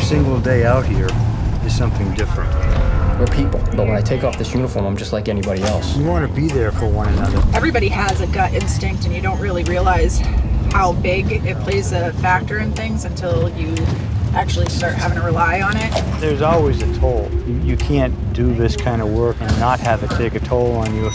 single day out here is something different. We're people, but when I take off this uniform, I'm just like anybody else. You want to be there for one another. Everybody has a gut instinct, and you don't really realize how big it plays a factor in things until you actually start having to rely on it. There's always a toll. You can't do this kind of work and not have it take a toll on you.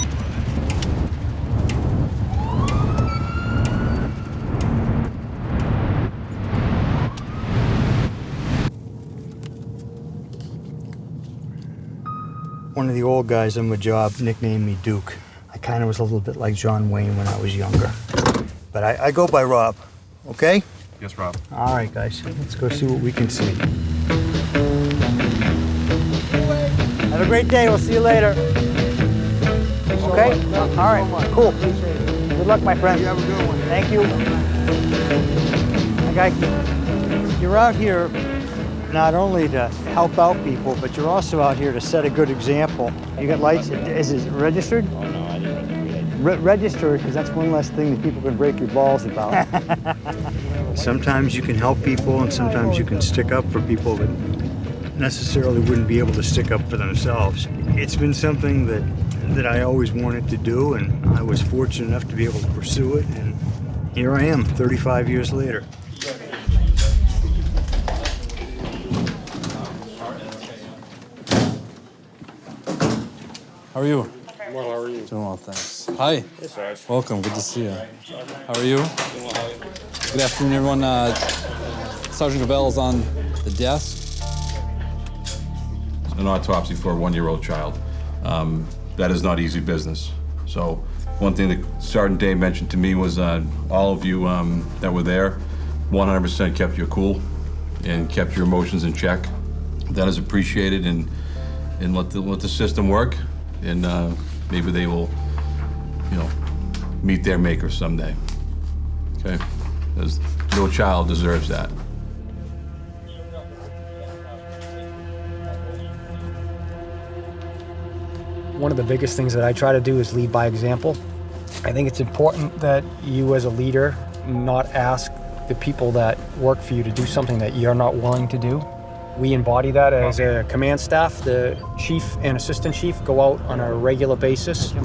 One of the old guys on my job nicknamed me Duke. I kind of was a little bit like John Wayne when I was younger. But I go by Rob, okay? Yes, Rob. All right, guys, let's go see what we can see. Have a great day. We'll see you later. Okay? All right, cool. Good luck, my friend. You have a good one. Thank you. Okay, you're out here not only to help out people, but you're also out here to set a good example. You got lights? Is it registered? Oh, no, I didn't read it. Register, because that's one less thing that people can break your balls about. Sometimes you can help people, and sometimes you can stick up for people that necessarily wouldn't be able to stick up for themselves. It's been something that I always wanted to do, and I was fortunate enough to be able to pursue it, and here I am, 35 years later. How are you? Well, how are you? Doing well, thanks. Hi. Hey, Sarge. Welcome. Good to see you. How are you? Good afternoon, everyone. Sergeant Gravel is on the desk. An autopsy for a 1-year-old child. That is not easy business. So one thing that Sergeant Day mentioned to me was all of you that were there 100% kept your cool and kept your emotions in check. That is appreciated, and let the system work, and maybe they will, meet their maker someday. Okay? Because no child deserves that. One of the biggest things that I try to do is lead by example. I think it's important that you as a leader not ask the people that work for you to do something that you're not willing to do. We embody that as a command staff. The chief and assistant chief go out on a regular basis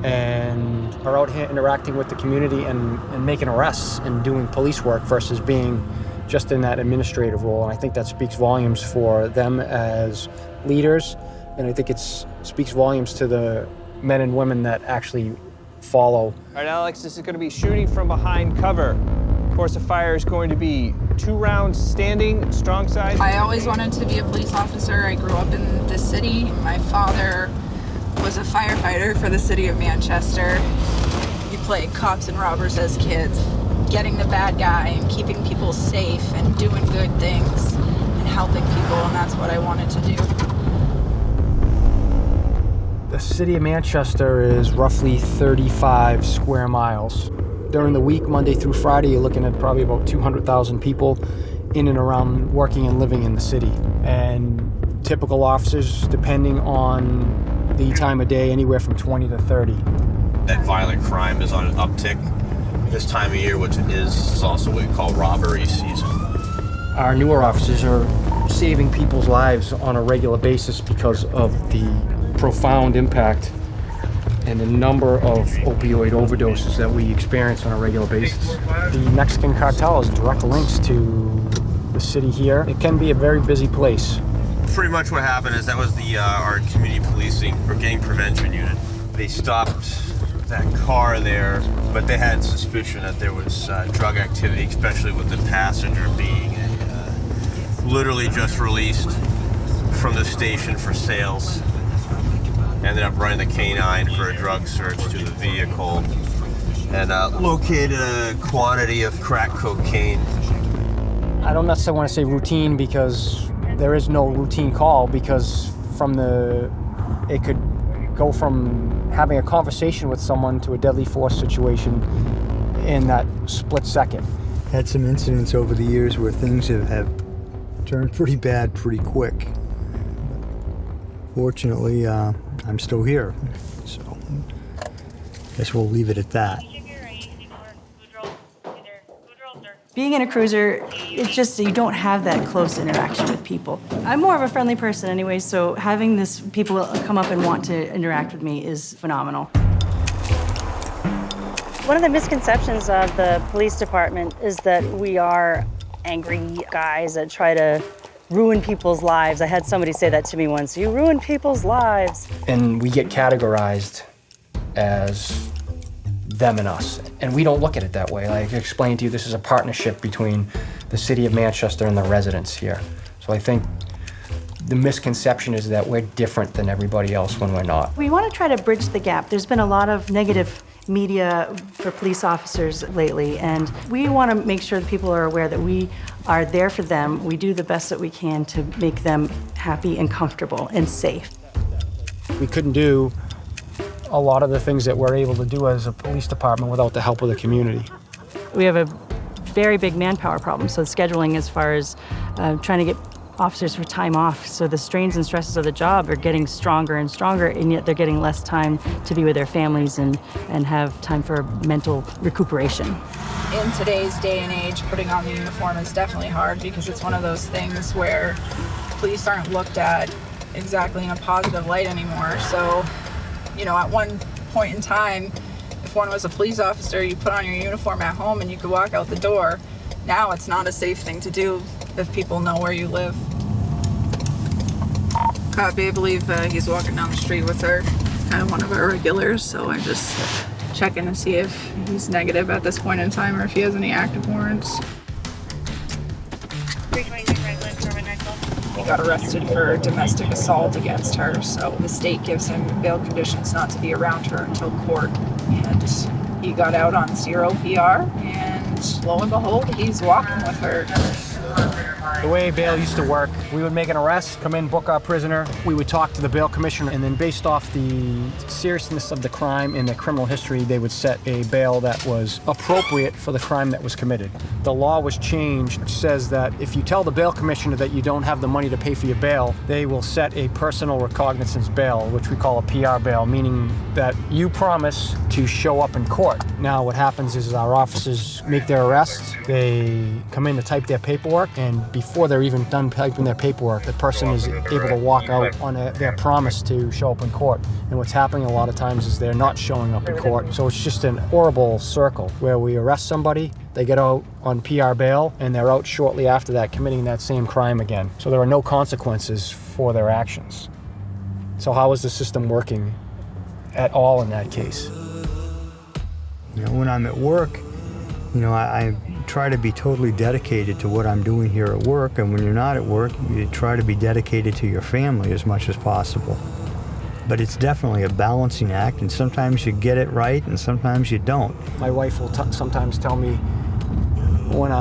and are out here interacting with the community and making arrests and doing police work versus being just in that administrative role. And I think that speaks volumes for them as leaders. And I think it speaks volumes to the men and women that actually follow. All right, Alex, this is going to be shooting from behind cover. Course of fire is going to be 2 rounds standing, strong side. I always wanted to be a police officer. I grew up in this city. My father was a firefighter for the city of Manchester. You played cops and robbers as kids, getting the bad guy and keeping people safe and doing good things and helping people, and that's what I wanted to do. The city of Manchester is roughly 35 square miles. During the week, Monday through Friday, you're looking at probably about 200,000 people in and around working and living in the city. And typical officers, depending on the time of day, anywhere from 20 to 30. That violent crime is on an uptick this time of year, which is also what we call robbery season. Our newer officers are saving people's lives on a regular basis because of the profound impact and the number of opioid overdoses that we experience on a regular basis. The Mexican cartel has direct links to the city here. It can be a very busy place. Pretty much what happened is that was our community policing or gang prevention unit. They stopped that car there, but they had suspicion that there was drug activity, especially with the passenger being literally just released from the station for sales. Ended up running the canine for a drug search to the vehicle and located a quantity of crack cocaine. I don't necessarily want to say routine because there is no routine call, because it could go from having a conversation with someone to a deadly force situation in that split second. Had some incidents over the years where things have turned pretty bad pretty quick. Fortunately, I'm still here, so I guess we'll leave it at that. Being in a cruiser, it's just you don't have that close interaction with people. I'm more of a friendly person anyway, so having this people come up and want to interact with me is phenomenal. One of the misconceptions of the police department is that we are angry guys that try to ruin people's lives. I had somebody say that to me once, you ruin people's lives. And we get categorized as them and us, and we don't look at it that way. Like I explained to you, this is a partnership between the city of Manchester and the residents here. So I think the misconception is that we're different than everybody else when we're not. We want to try to bridge the gap. There's been a lot of negative media for police officers lately, and we want to make sure that people are aware that we are there for them. We do the best that we can to make them happy and comfortable and safe. We couldn't do a lot of the things that we're able to do as a police department without the help of the community. We have a very big manpower problem, so scheduling as far as trying to get officers for time off. So the strains and stresses of the job are getting stronger and stronger, and yet they're getting less time to be with their families and have time for mental recuperation. In today's day and age, putting on the uniform is definitely hard because it's one of those things where police aren't looked at exactly in a positive light anymore. So, you know, at one point in time, if one was a police officer, you put on your uniform at home and you could walk out the door. Now it's not a safe thing to do if people know where you live. Copy, I believe he's walking down the street with her, kind of one of our regulars, so I'm just checking to see if he's negative at this point in time or if he has any active warrants. He got arrested for domestic assault against her, so the state gives him bail conditions not to be around her until court. And he got out on 0 PR, and lo and behold, he's walking with her. The way bail used to work, we would make an arrest, come in, book our prisoner. We would talk to the bail commissioner, and then based off the seriousness of the crime and the criminal history, they would set a bail that was appropriate for the crime that was committed. The law was changed, which says that if you tell the bail commissioner that you don't have the money to pay for your bail, they will set a personal recognizance bail, which we call a PR bail, meaning that you promise to show up in court. Now what happens is our officers make their arrests, they come in to type their paperwork, and before they're even done typing their paperwork, the person is able to walk out on their promise to show up in court. And what's happening a lot of times is they're not showing up in court. So it's just an horrible circle where we arrest somebody, they get out on PR bail, and they're out shortly after that committing that same crime again. So there are no consequences for their actions. So how is the system working at all in that case? You know, when I'm at work, you know, I try to be totally dedicated to what I'm doing here at work, and when you're not at work, you try to be dedicated to your family as much as possible. But it's definitely a balancing act, and sometimes you get it right, and sometimes you don't. My wife will sometimes tell me when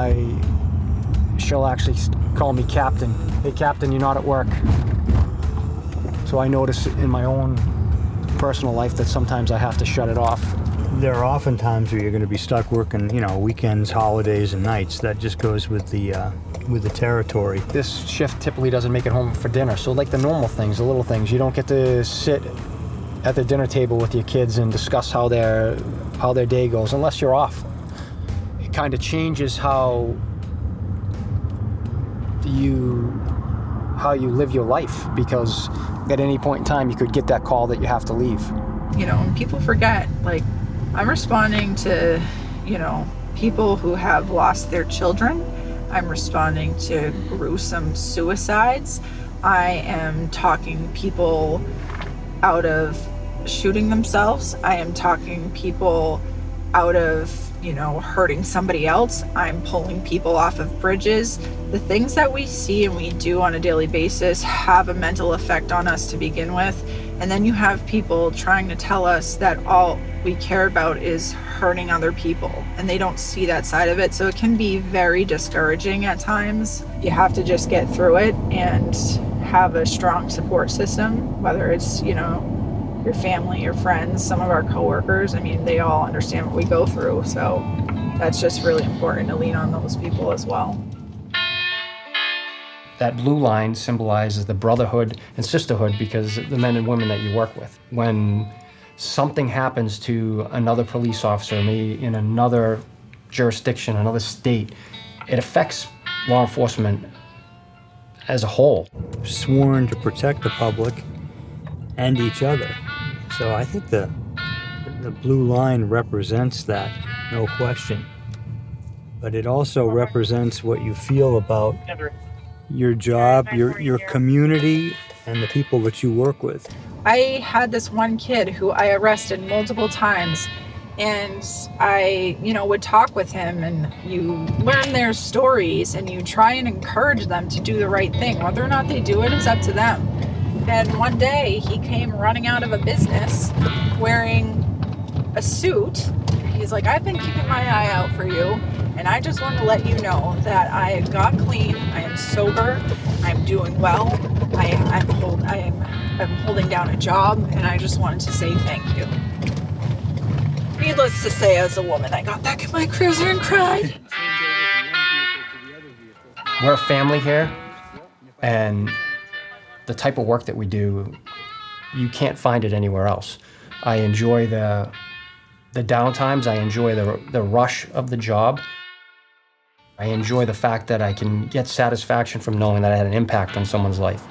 she'll actually call me Captain. Hey, Captain, you're not at work. So I notice in my own personal life that sometimes I have to shut it off. There are often times where you're going to be stuck working, you know, weekends, holidays, and nights. That just goes with the territory. This shift typically doesn't make it home for dinner. So like the normal things, the little things, you don't get to sit at the dinner table with your kids and discuss how their day goes unless you're off. It kind of changes how you live your life, because at any point in time you could get that call that you have to leave. You know, and people forget, like, I'm responding to, you know, people who have lost their children. I'm responding to gruesome suicides. I am talking people out of shooting themselves. I am talking people out of, you know, hurting somebody else. I'm pulling people off of bridges. The things that we see and we do on a daily basis have a mental effect on us to begin with. And then you have people trying to tell us that all we care about is hurting other people, and they don't see that side of it. So it can be very discouraging at times. You have to just get through it and have a strong support system, whether it's, you know, your family, your friends, some of our coworkers. I mean, they all understand what we go through. So that's just really important to lean on those people as well. That blue line symbolizes the brotherhood and sisterhood, because the men and women that you work with. When something happens to another police officer, maybe in another jurisdiction, another state, it affects law enforcement as a whole. Sworn to protect the public and each other. So I think the blue line represents that, no question. But it also represents what you feel about your job, your community, and the people that you work with. I had this one kid who I arrested multiple times, and I, would talk with him, and you learn their stories and you try and encourage them to do the right thing. Whether or not they do it is up to them. And one day he came running out of a business wearing a suit. He's like, I've been keeping my eye out for you, and I just want to let you know that I got clean, I am sober, I'm doing well, I'm holding down a job, and I just wanted to say thank you. Needless to say, as a woman, I got back in my cruiser and cried. We're a family here, and the type of work that we do, you can't find it anywhere else. I enjoy the downtimes, I enjoy the rush of the job. I enjoy the fact that I can get satisfaction from knowing that I had an impact on someone's life.